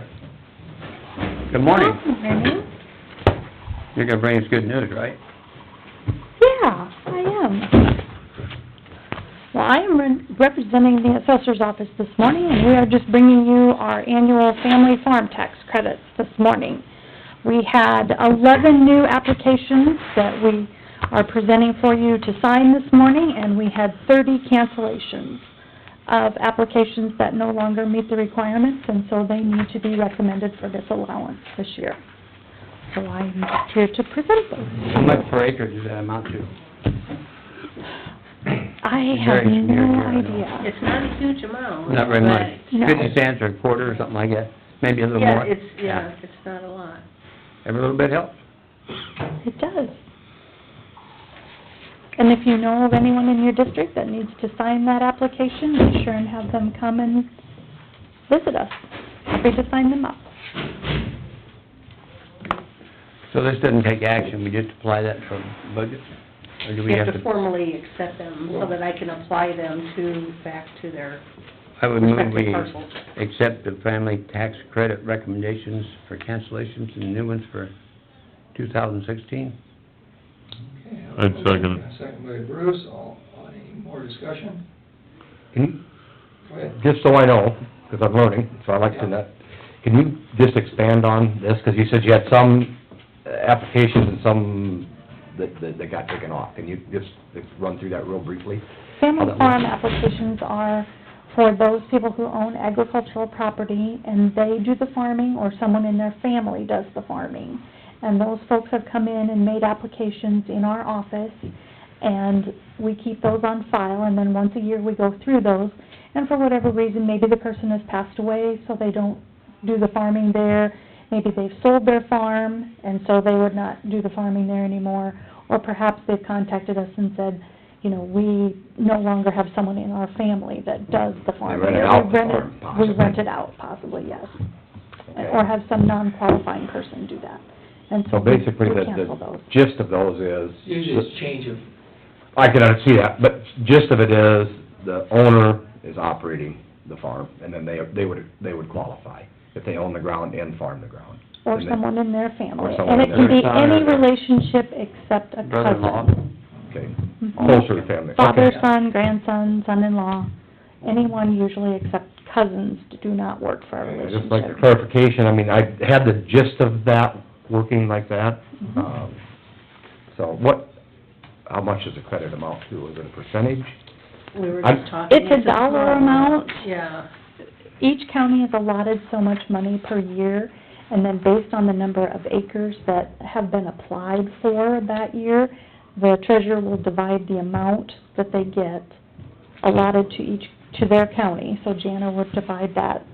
Speaker 6: Good morning.
Speaker 4: Morning.
Speaker 6: You're gonna bring us good news, right?
Speaker 10: Yeah, I am. Well, I am representing the assessor's office this morning, and we are just bringing you our annual family farm tax credits this morning. We had 11 new applications that we are presenting for you to sign this morning, and we had 30 cancellations of applications that no longer meet the requirements, and so they need to be recommended for this allowance this year. So I'm here to present those.
Speaker 6: How much per acre does that amount to?
Speaker 10: I have
Speaker 6: Very near
Speaker 10: no
Speaker 6: here, I know.
Speaker 10: idea.
Speaker 7: It's not a huge amount.
Speaker 6: Not very much.
Speaker 7: but-
Speaker 10: No.
Speaker 6: 50 cents or a quarter or something like that, maybe a little
Speaker 7: Yeah,
Speaker 6: more.
Speaker 7: it's not a lot.
Speaker 6: Every little bit helps.
Speaker 10: It does. And if you know of anyone in your district that needs to sign that application, be sure and have them come and visit us. Happy to sign them up.
Speaker 6: So this doesn't take action, we just apply that from the budget? Or do we
Speaker 7: You have to formally accept them so that I can apply them back to their
Speaker 6: I would move
Speaker 7: respective
Speaker 6: we
Speaker 7: parcels.
Speaker 6: accept the family tax credit recommendations for cancellations and new ones for 2016.
Speaker 2: Okay,
Speaker 1: I'd second it.
Speaker 2: Second by Bruce, any more discussion?
Speaker 8: Can
Speaker 2: Go ahead.
Speaker 8: you, just so I know, because I'm learning, so I like to know, can you just expand on this? Because you said you had some applications and some that got taken off. Can you just run through that real briefly?
Speaker 10: Family
Speaker 8: How that
Speaker 10: farm
Speaker 8: works?
Speaker 10: applications are for those people who own agricultural property and they do the farming, or someone in their family does the farming. And those folks have come in and made applications in our office, and we keep those on file, and then once a year we go through those. And for whatever reason, maybe the person has passed away, so they don't do the farming there. Maybe they've sold their farm, and so they would not do the farming there anymore. Or perhaps they've contacted us and said, you know, we no longer have someone in our family that does the farming.
Speaker 8: rent it out,
Speaker 10: We rent
Speaker 8: or
Speaker 10: it-
Speaker 8: possibly.
Speaker 10: We rent it out, possibly, yes.
Speaker 8: Okay.
Speaker 10: Or have some non-qualifying person do that. And
Speaker 8: So basically,
Speaker 10: we
Speaker 8: the
Speaker 10: cancel those.
Speaker 8: gist of those is...
Speaker 2: Usually it's change of,
Speaker 8: I can see that, but gist of it is, the owner is operating the farm, and then they would qualify if they own the ground and farm the ground.
Speaker 10: Or
Speaker 8: And then-
Speaker 10: someone in their family.
Speaker 8: Or someone
Speaker 10: And it
Speaker 8: in
Speaker 10: can be
Speaker 6: their
Speaker 10: any
Speaker 6: family.
Speaker 10: relationship except a
Speaker 6: Brother-in-law.
Speaker 10: cousin.
Speaker 8: Okay,
Speaker 10: Mhm.
Speaker 8: closer to family.
Speaker 10: Father,
Speaker 8: Okay.
Speaker 10: son, grandson, son-in-law, anyone usually except cousins do not work for a
Speaker 8: Okay, just like the
Speaker 10: relationship.
Speaker 8: clarification, I mean, I had the gist of that, working like that.
Speaker 10: Mhm.
Speaker 8: So how much does the credit amount to? Is it a percentage?
Speaker 7: We were
Speaker 8: I'm-
Speaker 7: just talking.
Speaker 10: It's a dollar amount.
Speaker 7: Yeah.
Speaker 10: Each county is allotted so much money per year, And then based on the number of acres that have been applied for that year, the treasurer will divide the amount that they get allotted to their county. So Jana would divide that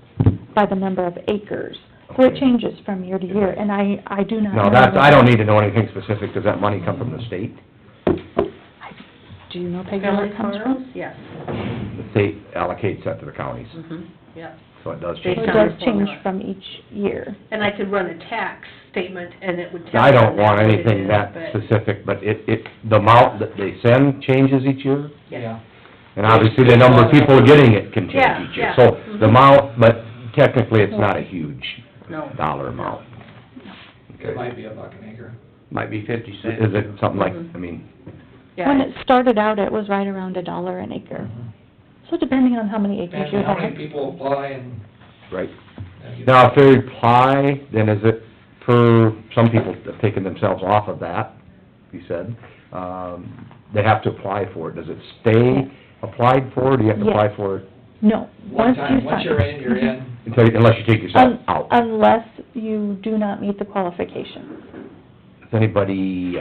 Speaker 10: by the number of acres. So it changes from year to year, and I do not know.
Speaker 8: No, that's, I don't need to know anything specific. Does that money come from the state?
Speaker 10: Do you know, Peggy, where
Speaker 7: Family
Speaker 10: it comes
Speaker 7: farms,
Speaker 10: from?
Speaker 7: yes.
Speaker 8: The state allocates that to the counties,
Speaker 7: Mhm, yeah.
Speaker 8: so it does
Speaker 10: So
Speaker 8: change.
Speaker 10: it
Speaker 7: Based on
Speaker 10: does
Speaker 7: the
Speaker 10: change
Speaker 7: formula.
Speaker 10: from each year.
Speaker 7: And I could run a tax statement and it would tell.
Speaker 8: I don't
Speaker 7: you
Speaker 8: want
Speaker 7: what it
Speaker 8: anything
Speaker 7: is,
Speaker 8: that
Speaker 7: but-
Speaker 8: specific, but the amount that they send changes each year,
Speaker 2: Yeah.
Speaker 8: and obviously the number of people getting it can
Speaker 7: Yeah,
Speaker 8: change each year.
Speaker 7: yeah.
Speaker 8: So the
Speaker 7: Mhm.
Speaker 8: amount, but technically it's not a huge
Speaker 7: No.
Speaker 8: dollar amount.
Speaker 2: It might be $1 an acre.
Speaker 6: Might be 50 cents.
Speaker 8: Is it something like,
Speaker 7: Mhm.
Speaker 8: I mean,
Speaker 7: Yeah,
Speaker 10: When it started out, it was right around $1 an acre. So depending on how many acres
Speaker 2: Depends
Speaker 10: you
Speaker 2: on how
Speaker 10: have.
Speaker 2: many people apply and.
Speaker 8: right? Now, if they apply, then is it per, some people have taken themselves off of that, you said, they have to apply for it. Does it stay applied for, or do you have to apply
Speaker 10: Yes.
Speaker 8: for it
Speaker 10: No.
Speaker 2: One
Speaker 10: you
Speaker 2: time, once
Speaker 10: sign-
Speaker 2: you're in, you're in.
Speaker 8: unless you take yourself out?
Speaker 10: Unless you do not meet the qualifications.
Speaker 8: Does anybody,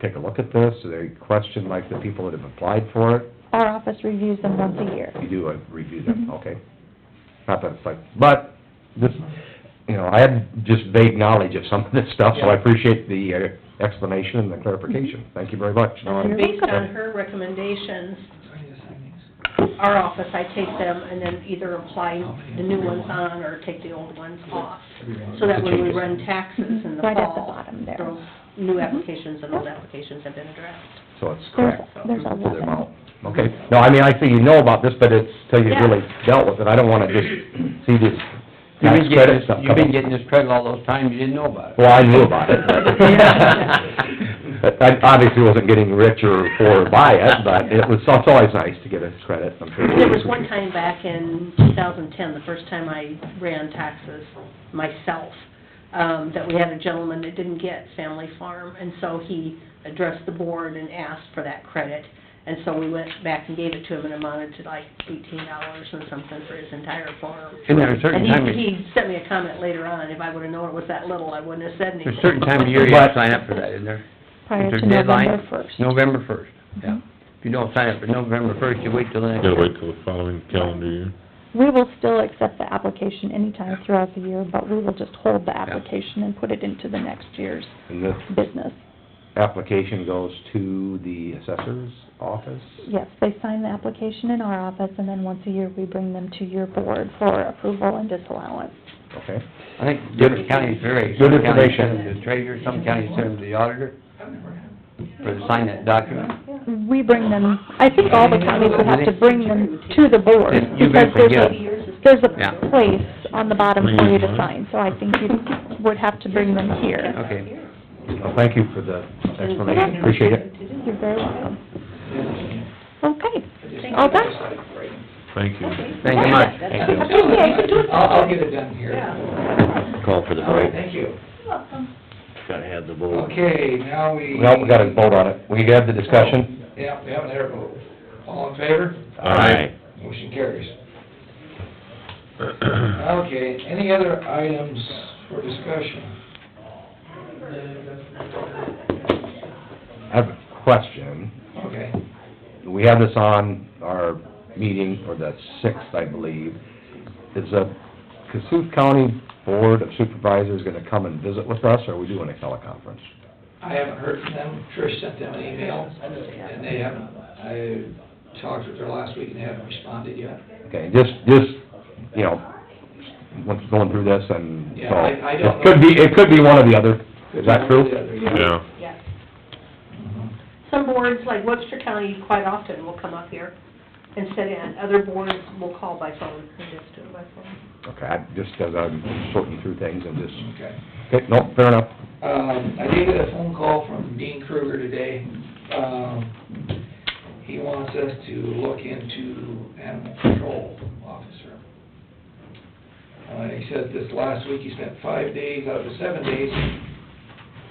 Speaker 8: take a look at this? Is there any question, like the people that have applied for it?
Speaker 10: Our office reviews them once a year.
Speaker 8: You do review them,
Speaker 10: Mhm.
Speaker 8: okay. Not that it's like, but, this, you know, I had just vague knowledge of some of this stuff, so I appreciate the explanation and the clarification. Thank you very much.
Speaker 7: and based on her recommendations, our office, I take them and then either apply the new ones on or take the old ones off. So that when we run taxes in the fall.
Speaker 10: Right at the bottom there.
Speaker 7: Those new applications and old applications have been addressed.
Speaker 8: So it's
Speaker 10: There's,
Speaker 8: correct.
Speaker 10: there's
Speaker 8: to the
Speaker 10: 11.
Speaker 8: amount. Okay, no, I mean, I see you know about this, but it's till you
Speaker 7: Yeah.
Speaker 8: really dealt with it. I don't wanna just see this
Speaker 6: You've
Speaker 8: tax
Speaker 6: been
Speaker 8: credit
Speaker 6: getting
Speaker 8: stuff
Speaker 6: this, you've been
Speaker 8: come
Speaker 6: getting this credit all those times, you didn't know about it.
Speaker 8: Well, I knew about it, but I obviously wasn't getting rich or poor by it, but it was, it's always nice to get a credit, I'm sure.
Speaker 7: There was one time back in 2010, the first time I ran taxes myself, that we had a gentleman that didn't get family farm, and so he addressed the board and asked for that credit. And so we went back and gave it to him and amounted to like $18 and something for his entire farm.
Speaker 6: Isn't there a certain time,
Speaker 7: And he sent me a comment later on, if I would've known it was that little, I wouldn't have said anything.
Speaker 6: there's a certain time of year you have to sign up for that, isn't there?
Speaker 10: Prior
Speaker 6: Is there
Speaker 10: to
Speaker 6: a deadline?
Speaker 10: November 1st.
Speaker 6: November 1st, yeah.
Speaker 10: Mhm.
Speaker 6: If you don't sign up for November 1st, you wait till the next
Speaker 1: Gotta
Speaker 6: year.
Speaker 1: wait till the following calendar year.
Speaker 10: We will still accept the application anytime throughout the year, but we will just hold the application and put it into the next year's
Speaker 8: And this
Speaker 10: business.
Speaker 8: application goes to the assessor's office?
Speaker 10: Yes, they sign the application in our office, and then once a year, we bring them to your board for approval and disallowance.
Speaker 8: Okay.
Speaker 6: I think different counties vary.
Speaker 8: Good
Speaker 6: Some counties
Speaker 8: information.
Speaker 6: send them to the treasurer, some counties send them to the auditor for to sign that document.
Speaker 10: We bring them, I think all the counties would have to bring them to the board,
Speaker 6: Then you
Speaker 10: because
Speaker 6: eventually
Speaker 10: there's
Speaker 6: get 'em. Yeah.
Speaker 10: a place on the bottom for you to sign, so I think you would have to bring them here.
Speaker 6: Okay.
Speaker 8: Well, thank you for the explanation, appreciate it.
Speaker 10: You're very welcome. Okay, all done?
Speaker 1: Thank you.
Speaker 6: Thank you much.
Speaker 8: Thank you.
Speaker 2: I'll get it done here.
Speaker 8: Call for the
Speaker 2: All right,
Speaker 8: vote.
Speaker 2: thank you.
Speaker 8: Gotta have the vote.
Speaker 2: Okay, now we...
Speaker 8: Well, we gotta vote on it. We have the discussion?
Speaker 2: Yeah, we haven't had a vote. All in favor?
Speaker 8: Aye.
Speaker 2: Motion carries. Okay, any other items for discussion?
Speaker 8: I have a question.
Speaker 2: Okay.
Speaker 8: We have this on our meeting for the 6th, I believe. Is the Cassuth County Board of Supervisors gonna come and visit with us, or are we doing a teleconference?
Speaker 2: I haven't heard from them. Trish sent them an email, and they haven't, I talked with her last week, and they haven't responded yet.
Speaker 8: Okay, just, you know, once going through this, and
Speaker 2: Yeah,
Speaker 8: so,
Speaker 2: I don't
Speaker 8: it could be one or the other. Is that true?
Speaker 1: Yeah.
Speaker 7: Yes. Some boards, like Webster County, quite often will come up here and sit in. Other boards will call by phone and just do it by phone.
Speaker 8: Okay, just as I'm sorting through things and just,
Speaker 2: Okay.
Speaker 8: okay, no, fair enough.
Speaker 2: I did get a phone call from Dean Kruger today. He wants us to look into animal control officer. He said this last week he spent 5 days out of the 7 days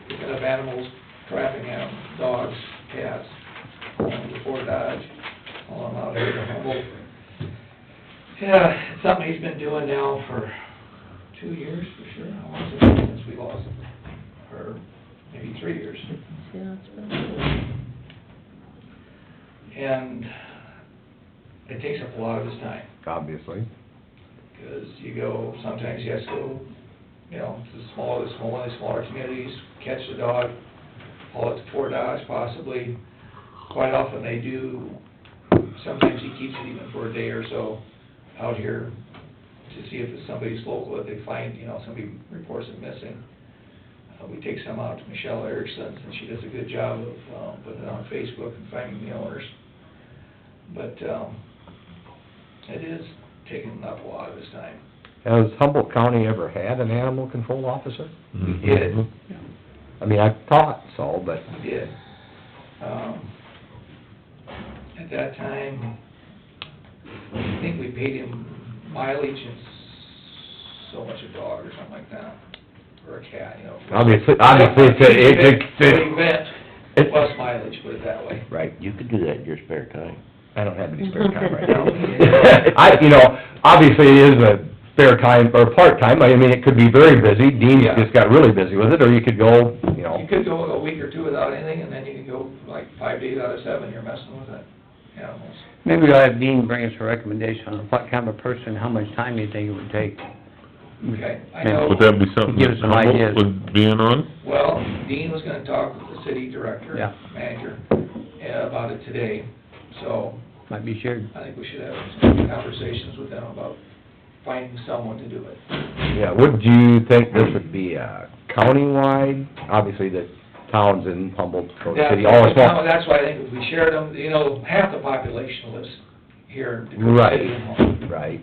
Speaker 2: picking up animals, trapping them, dogs, cats, going to Fort Dodge, all them out here to Humboldt. Yeah, it's something he's been doing now for 2 years for sure. How long has it been since we lost him? Or maybe 3 years.
Speaker 5: Yeah, it's been...
Speaker 2: And it takes up a lot of his time,
Speaker 8: Obviously.
Speaker 2: because you go, sometimes you have to go, you know, to one of the smaller communities, catch the dog, haul it to Fort Dodge possibly. Quite often they do, sometimes he keeps it even for a day or so out here to see if it's somebody's local, if they find, you know, somebody reports it missing. We take some out to Michelle Erickson, and she does a good job of putting it on Facebook and finding the owners. But it is taking up a lot of his time.
Speaker 8: Has Humboldt County ever had an animal control officer?
Speaker 2: We did,
Speaker 8: I mean, I thought so, but...
Speaker 2: we did. At that time, I think we paid him mileage and so much a dog or something like that, or a cat, you know.
Speaker 8: Obviously,
Speaker 2: Event, plus mileage, put it that way.
Speaker 8: Right.
Speaker 3: You could do that in your spare time.
Speaker 8: I don't have any spare time right now. You know, obviously it is a spare time, or part-time, I mean, it could be very busy, Dean
Speaker 2: Yeah.
Speaker 8: just got really busy with it, or you could go, you know...
Speaker 2: You could go a week or two without anything, and then you can go like 5 days out of 7, you're messing with it, animals.
Speaker 6: Maybe we'll have Dean bring us a recommendation on what kind of a person, how much time you think it would take.
Speaker 2: Okay, I know,
Speaker 9: Would that be something
Speaker 6: Give
Speaker 9: that
Speaker 6: us some ideas.
Speaker 9: Humboldt would be in on?
Speaker 2: well, Dean was gonna talk with the city director,
Speaker 6: Yeah.
Speaker 2: manager, about it today, so
Speaker 6: Might be shared.
Speaker 2: I think we should have some conversations with them about finding someone to do it.
Speaker 8: Yeah, would you think this would be countywide? Obviously, the towns in Humboldt, Dakota City, all small...
Speaker 2: That's why I think if we shared them, you know, half the population lives here in Dakota
Speaker 8: Right,
Speaker 2: City and Humboldt.
Speaker 8: right.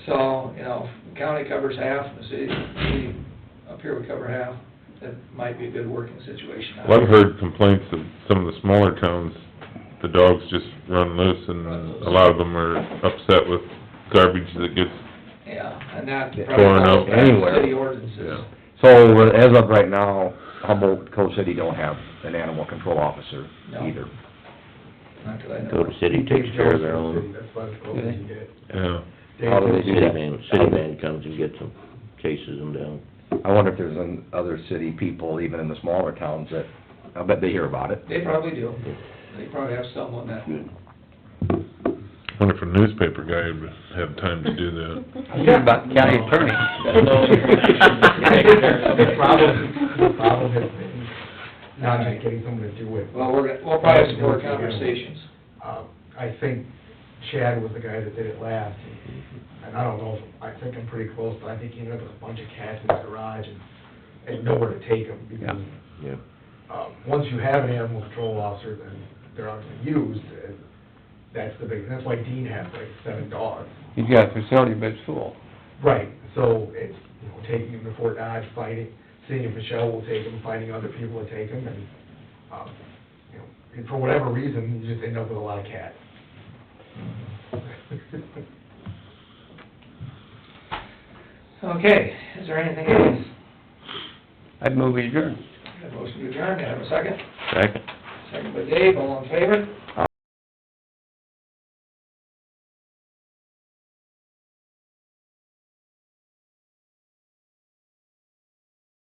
Speaker 2: So, you know, if the county covers half, the city up here would cover half, that might be a good working situation.
Speaker 1: Well, I've heard complaints of some of the smaller towns, the dogs just run loose, and a lot of them are upset with garbage that gets,
Speaker 2: Yeah, and that
Speaker 8: Yeah.
Speaker 2: probably
Speaker 1: Torn
Speaker 2: goes
Speaker 1: up
Speaker 2: back to
Speaker 8: anywhere.
Speaker 2: city ordinances.
Speaker 1: yeah.
Speaker 8: So, as of right now, Humboldt, Dakota City don't have an animal control officer
Speaker 2: No.
Speaker 8: either.
Speaker 2: Not that I know.
Speaker 3: Dakota City takes care of their own.
Speaker 1: Yeah.
Speaker 8: How do they do that?
Speaker 3: City man comes and gets them, chases them down.
Speaker 8: I wonder if there's other city people, even in the smaller towns, that, I bet they hear about it.
Speaker 2: They probably do. They probably have someone that,
Speaker 1: Wonder if a newspaper guy would have time to do that.
Speaker 6: Yeah, about the county attorney.
Speaker 11: The problem has been not just getting someone to do it.
Speaker 2: well, we'll probably have some more conversations.
Speaker 11: I think Chad was the guy that did it last, and I don't know, I think I'm pretty close, but I think he ended up with a bunch of cats in his garage and nowhere to take them, because,
Speaker 3: Yeah.
Speaker 11: once you have an animal control officer, then they're not gonna use, and that's the big, that's why Dean has like 7 dogs.
Speaker 6: He's got a facility, but it's full.
Speaker 11: Right, so it's, you know, taking him to Fort Dodge, finding, seeing if Michelle will take him, finding other people to take him, and, you know, and for whatever reason, you just end up with a lot of cats.
Speaker 2: Okay, is there anything else?
Speaker 6: I'd move we adjourn.
Speaker 2: Got a motion to adjourn, have a second?
Speaker 3: Second.
Speaker 2: Second by Dave, all in favor?
Speaker 3: Aye.